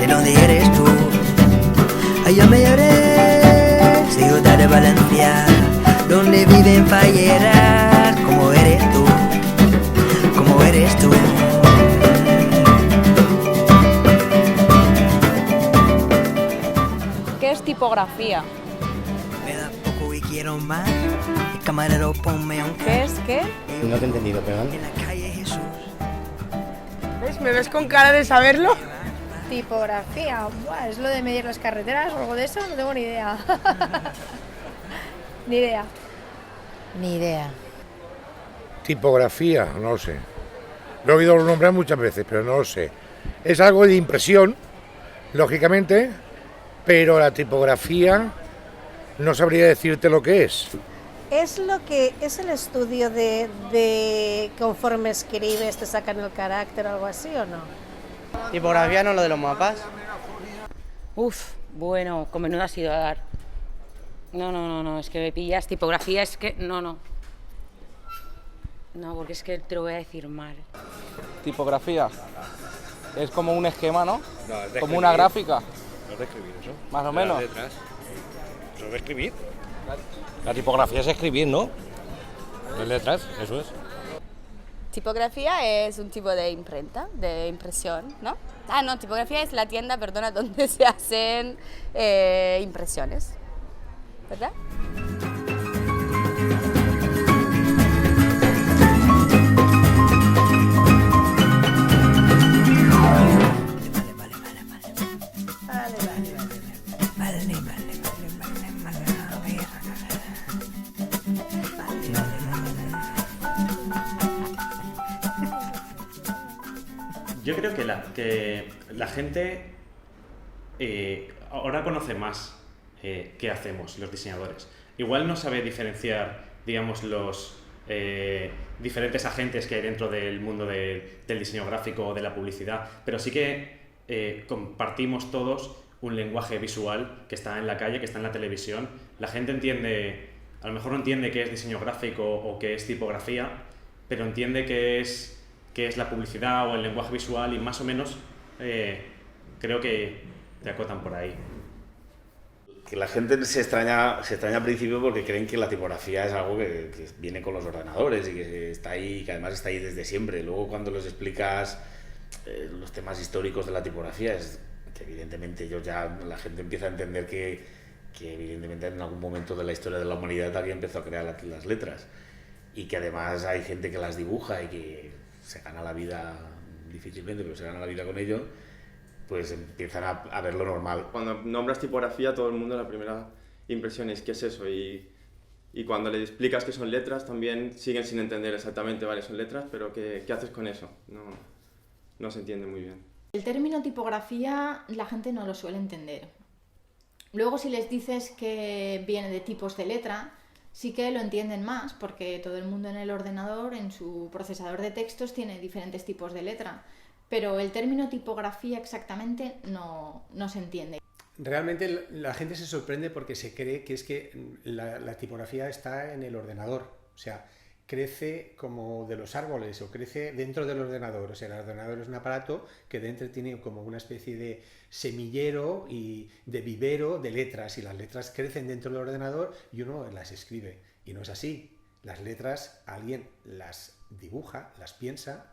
¿de dónde eres tú? Yo me lloré, ciudad de Valencia, donde viven falleras, como eres tú, como eres tú. ¿Qué es tipografía? Me da poco y quiero más, el camarero ponme un ¿Qué es qué? No te he entendido, perdón. en la calle Jesús. ¿Ves? ¿Me ves con cara de saberlo? Tipografía, buah, ¿es lo de medir las carreteras o algo de eso? No tengo ni idea. Ni idea. Ni idea. Tipografía, no lo sé. Lo he oído nombrar muchas veces, pero no lo sé. Es algo de impresión, lógicamente, pero la tipografía no sabría decirte lo que es. ¿Es lo que es el estudio de conforme escribes te sacan el carácter o algo así o no? Tipografía no lo de los mapas. Uf, bueno, con menuda has ido a dar. No, es que me pillas. Tipografía es que... No, porque es que te lo voy a decir mal. Tipografía es como un esquema, ¿no? No, es de como una gráfica. No es de escribir eso. Más o menos. Eso es de escribir. La tipografía es escribir, ¿no? Las letras, eso es. Tipografía es un tipo de imprenta, de impresión, ¿no? Ah, no, tipografía es la tienda, perdona, donde se hacen impresiones, ¿verdad? Yo creo que la gente ahora conoce más qué hacemos los diseñadores. Igual no sabe diferenciar, digamos, los diferentes agentes que hay dentro del mundo del diseño gráfico o de la publicidad, pero sí que compartimos todos un lenguaje visual que está en la calle, que está en la televisión. La gente entiende, a lo mejor no entiende qué es diseño gráfico o qué es tipografía, pero entiende qué es la publicidad o el lenguaje visual y más o menos creo que te acotan por ahí. Que la gente se extraña al principio porque creen que la tipografía es algo que viene con los ordenadores y que está ahí, que además está ahí desde siempre. Luego cuando les explicas los temas históricos de la tipografía es que evidentemente la gente empieza a entender que evidentemente en algún momento de la historia de la humanidad alguien empezó a crear las letras y que además hay gente que las dibuja y que se gana la vida difícilmente, pero se gana la vida con ello, pues empiezan a ver lo normal. Cuando nombras tipografía, todo el mundo la primera impresión es ¿qué es eso? Y cuando le explicas que son letras, también siguen sin entender exactamente, vale, son letras, pero ¿qué haces con eso? No se entiende muy bien. El término tipografía la gente no lo suele entender. Luego si les dices que viene de tipos de letra, sí que lo entienden más, porque todo el mundo en el ordenador, en su procesador de textos, tiene diferentes tipos de letra. Pero el término tipografía exactamente no se entiende. Realmente la gente se sorprende porque se cree que es que la tipografía está en el ordenador. O sea, crece como de los árboles o crece dentro del ordenador. O sea, el ordenador es un aparato que dentro tiene como una especie de semillero y de vivero de letras y las letras crecen dentro del ordenador y uno las escribe. Y no es así. Las letras alguien las dibuja, las piensa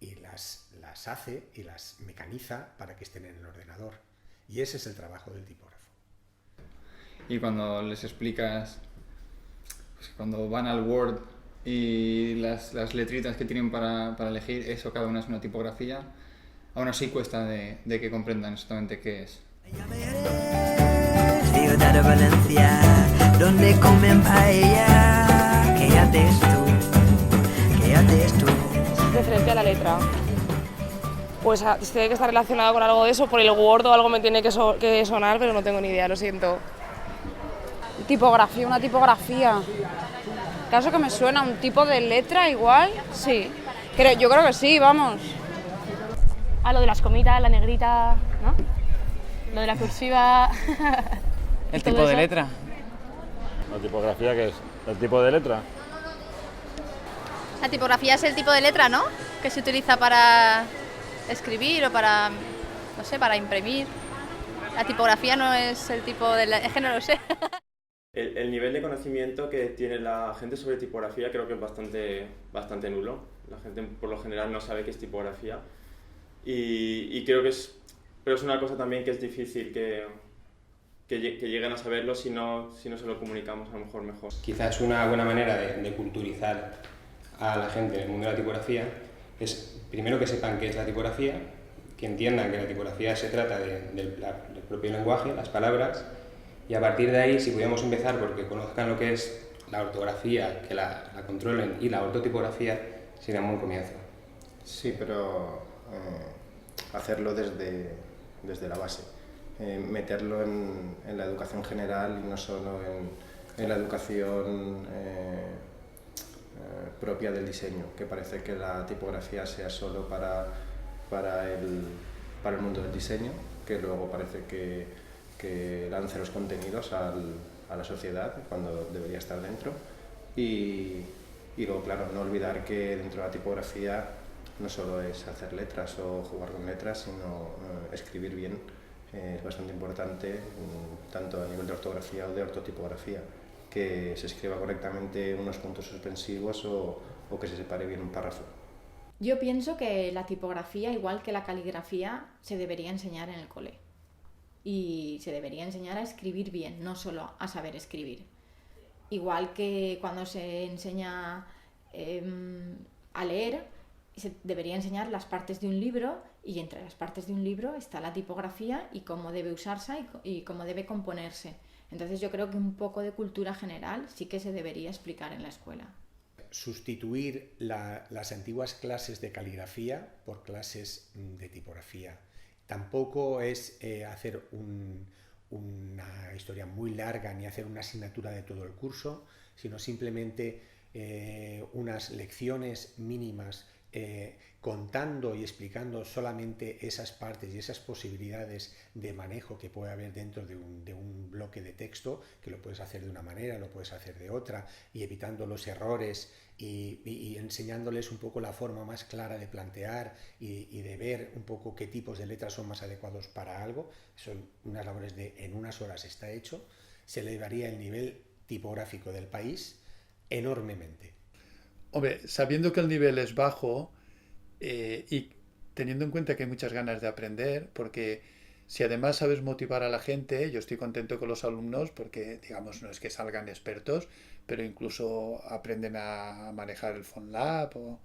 y las hace y las mecaniza para que estén en el ordenador. Y ese es el trabajo del tipógrafo. Y cuando les explicas, pues cuando van al Word y las letritas que tienen para elegir, eso cada una es una tipografía, aún así cuesta de que comprendan exactamente qué es. Ciudad de Valencia, donde comen paella, ¿qué haces tú? ¿Qué haces tú? Referente a la letra. Pues tiene que estar relacionado con algo de eso, por el Word o algo me tiene que sonar, pero no tengo ni idea, lo siento. Tipografía, una tipografía. ¿Caso que me suena un tipo de letra igual? Sí. Yo creo que sí, vamos. Ah, lo de las comitas, la negrita, ¿no? Lo de la cursiva. ¿El tipo de letra? ¿La tipografía qué es? ¿El tipo de letra? La tipografía es el tipo de letra, ¿no? Que se utiliza para escribir o para no sé, para imprimir. La tipografía no es el tipo de... Es que no lo sé. El nivel de conocimiento que tiene la gente sobre tipografía creo que es bastante nulo. La gente por lo general no sabe qué es tipografía y creo que pero es una cosa también que es difícil que lleguen a saberlo si no se lo comunicamos a lo mejor mejor. Quizás una buena manera de culturizar a la gente en el mundo de la tipografía es primero que sepan qué es la tipografía, que entiendan que la tipografía se trata del propio lenguaje, las palabras, y a partir de ahí, si pudiéramos empezar porque conozcan lo que es la ortografía, que la controlen, y la ortotipografía, sería un buen comienzo. Sí, pero hacerlo desde la base. Meterlo en la educación general y no solo en la educación propia del diseño, que parece que la tipografía sea solo para el mundo del diseño, que luego parece que lance los contenidos a la sociedad cuando debería estar dentro y luego, claro, no olvidar que dentro de la tipografía no solo es hacer letras o jugar con letras, sino escribir bien. Es bastante importante, tanto a nivel de ortografía o de ortotipografía, que se escriba correctamente unos puntos suspensivos o que se separe bien un párrafo. Yo pienso que la tipografía, igual que la caligrafía, se debería enseñar en el cole. Y se debería enseñar a escribir bien, no solo a saber escribir. Igual que cuando se enseña a leer, se debería enseñar las partes de un libro, y entre las partes de un libro está la tipografía y cómo debe usarse y cómo debe componerse. Entonces yo creo que un poco de cultura general sí que se debería explicar en la escuela. Sustituir las antiguas clases de caligrafía por clases de tipografía. Tampoco es hacer una historia muy larga ni hacer una asignatura de todo el curso, sino simplemente unas lecciones mínimas contando y explicando solamente esas partes y esas posibilidades de manejo que puede haber dentro de un bloque de texto, que lo puedes hacer de una manera, lo puedes hacer de otra, y evitando los errores y enseñándoles un poco la forma más clara de plantear y de ver un poco qué tipos de letras son más adecuados para algo. Son unas labores en unas horas está hecho. Se elevaría el nivel tipográfico del país enormemente. Hombre, sabiendo que el nivel es bajo y teniendo en cuenta que hay muchas ganas de aprender, porque si además sabes motivar a la gente, yo estoy contento con los alumnos porque, digamos, no es que salgan expertos, pero incluso aprenden a manejar el PhoneLab, quiero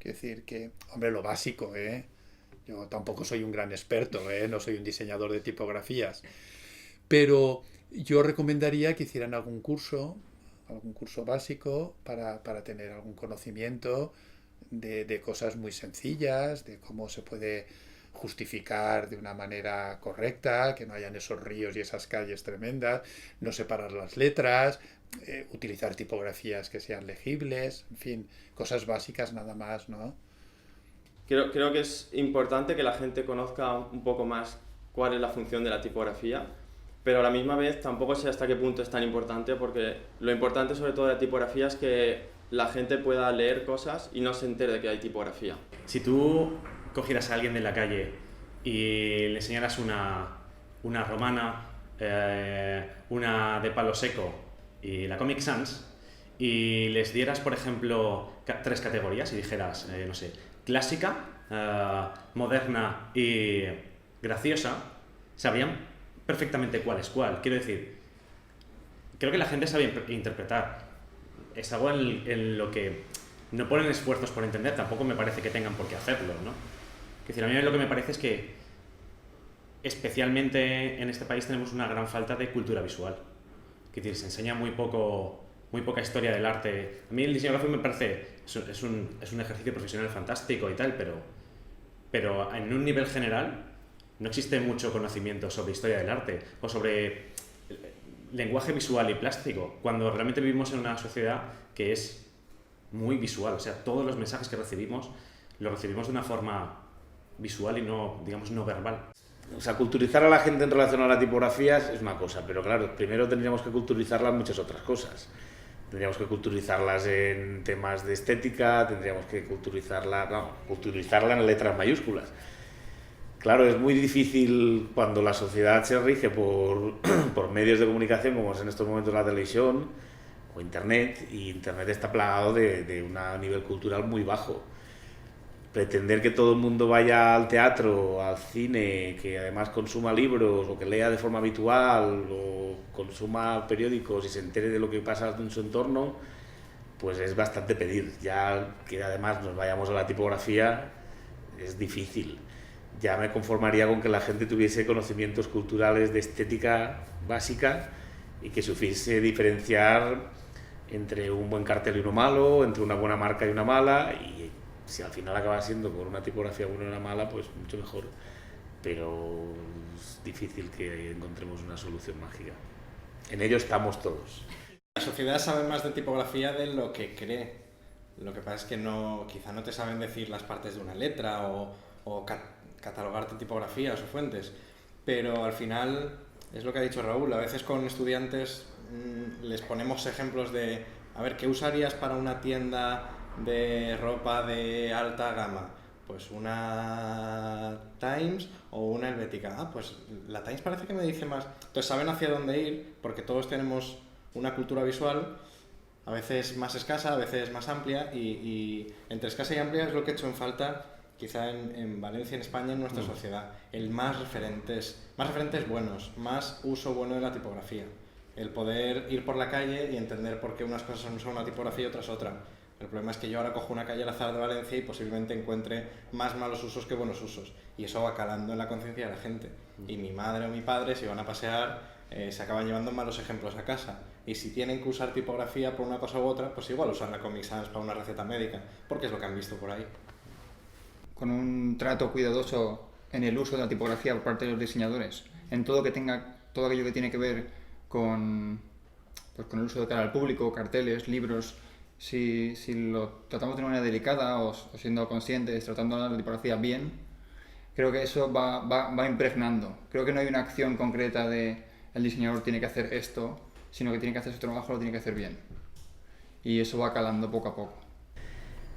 decir que, hombre, lo básico, yo tampoco soy un gran experto, no soy un diseñador de tipografías, pero yo recomendaría que hicieran algún curso básico para tener algún conocimiento de cosas muy sencillas, de cómo se puede justificar de una manera correcta, que no hayan esos ríos y esas calles tremendas, no separar las letras, utilizar tipografías que sean legibles, en fin, cosas básicas nada más, ¿no? Creo que es importante que la gente conozca un poco más cuál es la función de la tipografía, pero a la misma vez tampoco sé hasta qué punto es tan importante, porque lo importante sobre todo de la tipografía es que la gente pueda leer cosas y no se entere de que hay tipografía. Si tú cogieras a alguien de la calle y le enseñaras una romana, una de palo seco y la Comic Sans, y les dieras, por ejemplo, 3 categorías y dijeras, no sé, clásica, moderna y graciosa, sabrían perfectamente cuál es cuál. Quiero decir, creo que la gente sabe interpretar. Es algo en lo que no ponen esfuerzos por entender, tampoco me parece que tengan por qué hacerlo, ¿no? Es decir, a mí lo que me parece es que especialmente en este país tenemos una gran falta de cultura visual. Es decir, se enseña muy poca historia del arte. A mí el diseño gráfico me parece, es un ejercicio profesional fantástico y tal, pero en un nivel general no existe mucho conocimiento sobre historia del arte o sobre lenguaje visual y plástico, cuando realmente vivimos en una sociedad que es muy visual. O sea, todos los mensajes que recibimos los recibimos de una forma visual y no, digamos, no verbal. O sea, culturizar a la gente en relación a la tipografía es una cosa, pero claro, primero tendríamos que culturizarla en muchas otras cosas. Tendríamos que culturizarlas en temas de estética, tendríamos que culturizarla en letras mayúsculas. Claro, es muy difícil cuando la sociedad se rige por medios de comunicación, como es en estos momentos la televisión o Internet, y Internet está plagado de un nivel cultural muy bajo. Pretender que todo el mundo vaya al teatro, al cine, que además consuma libros o que lea de forma habitual o consuma periódicos y se entere de lo que pasa en su entorno, pues es bastante pedir. Ya que además nos vayamos a la tipografía es difícil. Ya me conformaría con que la gente tuviese conocimientos culturales de estética básica y que supiese diferenciar entre un buen cartel y uno malo, entre una buena marca y una mala, y si al final acaba siendo por una tipografía buena y una mala, pues mucho mejor. Pero es difícil que encontremos una solución mágica. En ello estamos todos. La sociedad sabe más de tipografía de lo que cree. Lo que pasa es que quizá no te saben decir las partes de una letra o catalogarte tipografías o fuentes, pero al final es lo que ha dicho Raúl. A veces con estudiantes les ponemos ejemplos de, a ver, ¿qué usarías para una tienda de ropa de alta gama? Pues una Times o una Helvética. Ah, pues la Times parece que me dice más. Entonces saben hacia dónde ir, porque todos tenemos una cultura visual, a veces más escasa, a veces más amplia, y entre escasa y amplia es lo que he hecho en falta quizá en Valencia, en España, en nuestra sociedad. El más referentes buenos, más uso bueno de la tipografía. El poder ir por la calle y entender por qué unas cosas son una tipografía y otras otra. El problema es que yo ahora cojo una calle al azar de Valencia y posiblemente encuentre más malos usos que buenos usos. Y eso va calando en la conciencia de la gente. Y mi madre o mi padre, si van a pasear, se acaban llevando malos ejemplos a casa. Y si tienen que usar tipografía por una cosa u otra, pues igual usan la Comic Sans para una receta médica, porque es lo que han visto por ahí. Con un trato cuidadoso en el uso de la tipografía por parte de los diseñadores, en todo aquello que tiene que ver con el uso de cara al público, carteles, libros, si lo tratamos de una manera delicada o siendo conscientes, tratando la tipografía bien, creo que eso va impregnando. Creo que no hay una acción concreta de el diseñador tiene que hacer esto, sino que tiene que hacer su trabajo, lo tiene que hacer bien. Y eso va calando poco a poco.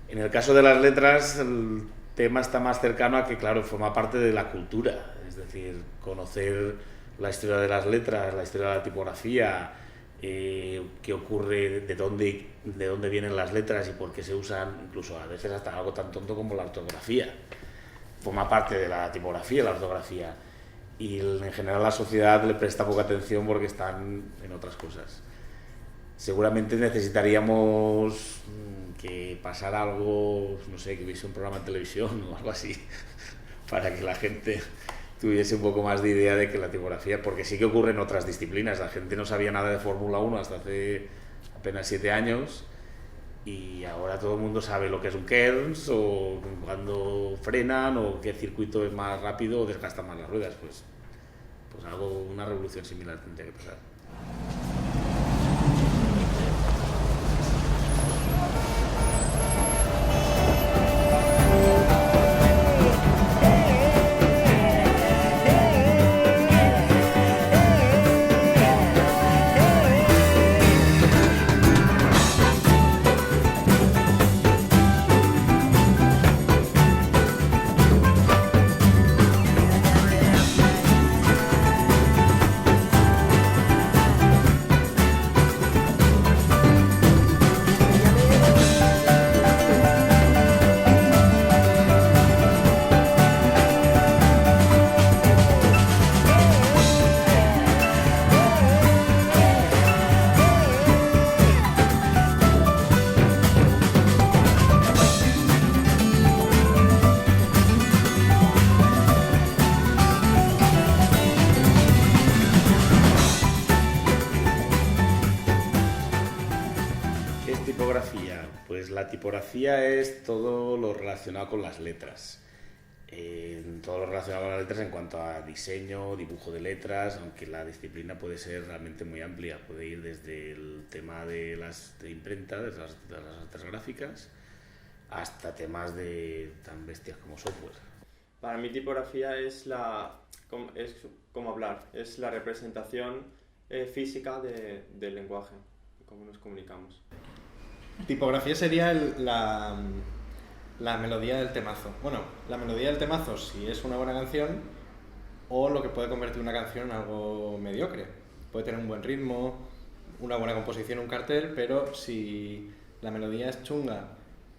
En el caso de las letras, el tema está más cercano a que, claro, forma parte de la cultura. Es decir, conocer la historia de las letras, la historia de la tipografía, qué ocurre, de dónde vienen las letras y por qué se usan, incluso a veces hasta algo tan tonto como la ortografía. Forma parte de la tipografía, la ortografía. Y en general la sociedad le presta poca atención porque están en otras cosas. Seguramente necesitaríamos que pasara algo, no sé, que hubiese un programa en televisión o algo así, para que la gente tuviese un poco más de idea de que la tipografía, porque sí que ocurre en otras disciplinas. La gente no sabía nada de Fórmula 1 hasta hace apenas 7 años y ahora todo el mundo sabe lo que es un Kearns o cuando frenan o qué circuito es más rápido o desgasta más las ruedas. Pues una revolución similar tendría que pasar. Pues la tipografía es todo lo relacionado con las letras. Todo lo relacionado con las letras en cuanto a diseño, dibujo de letras, aunque la disciplina puede ser realmente muy amplia. Puede ir desde el tema de imprenta, de las artes gráficas, hasta temas tan bestias como software. Para mí tipografía es como hablar, es la representación física del lenguaje, de cómo nos comunicamos. Tipografía sería la la melodía del temazo. Bueno, la melodía del temazo si es una buena canción, o lo que puede convertir una canción en algo mediocre. Puede tener un buen ritmo, una buena composición, un cartel, pero si la melodía es chunga,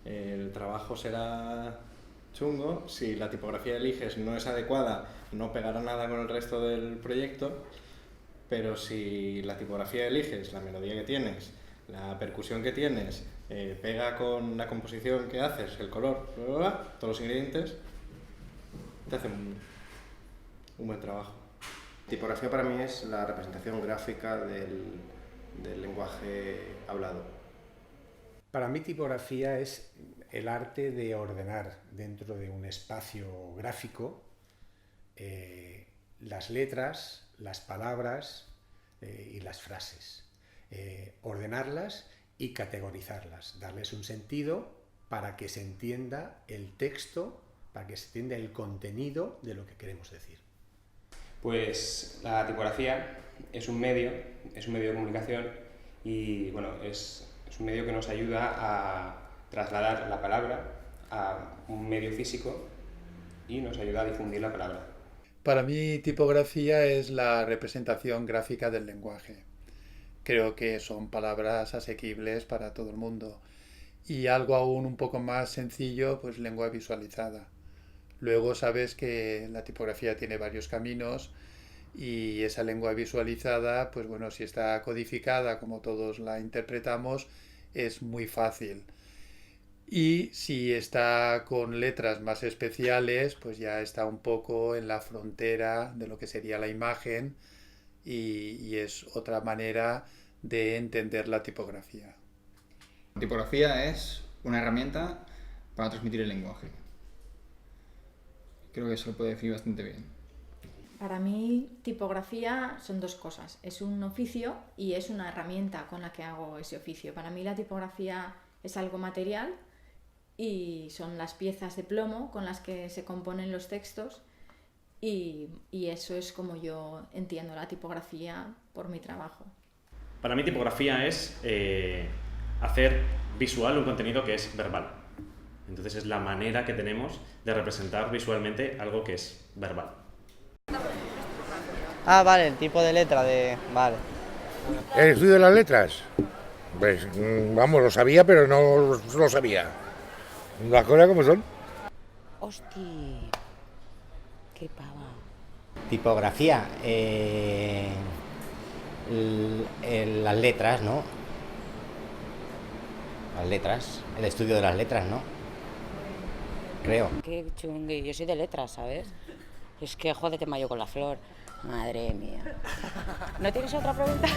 el trabajo será chungo. Si la tipografía que eliges no es adecuada, no pegará nada con el resto del proyecto. Pero si la tipografía que eliges, la melodía que tienes, la percusión que tienes, pega con la composición que haces, el color, bla, bla, bla, todos los ingredientes, te hacen un buen trabajo. Tipografía para mí es la representación gráfica del lenguaje hablado. Para mí tipografía es el arte de ordenar dentro de un espacio gráfico las letras, las palabras y las frases. Ordenarlas y categorizarlas, darles un sentido para que se entienda el texto, para que se entienda el contenido de lo que queremos decir. Pues la tipografía es un medio de comunicación y bueno, es un medio que nos ayuda a trasladar la palabra a un medio físico y nos ayuda a difundir la palabra. Para mí, tipografía es la representación gráfica del lenguaje. Creo que son palabras asequibles para todo el mundo. Y algo aún un poco más sencillo, pues lengua visualizada. Luego sabes que la tipografía tiene varios caminos y esa lengua visualizada, pues bueno, si está codificada como todos la interpretamos, es muy fácil. Y si está con letras más especiales, pues ya está un poco en la frontera de lo que sería la imagen y es otra manera de entender la tipografía. La tipografía es una herramienta para transmitir el lenguaje. Creo que eso lo puede definir bastante bien. Para mí, tipografía son dos cosas. Es un oficio y es una herramienta con la que hago ese oficio. Para mí la tipografía es algo material y son las piezas de plomo con las que se componen los textos y eso es como yo entiendo la tipografía por mi trabajo. Para mí tipografía es hacer visual un contenido que es verbal. Entonces es la manera que tenemos de representar visualmente algo que es verbal. Ah, vale, el tipo de letra de... Vale. ¿El estudio de las letras? Pues, vamos, lo sabía, pero no lo sabía. ¿Las cosas como son? Hostia, qué pava. Tipografía. Las letras, ¿no? Las letras. El estudio de las letras, ¿no? Creo. Qué chungui. Yo soy de letras, ¿sabes? Es que jódete mayo con la flor. Madre mía. ¿No tienes otra pregunta?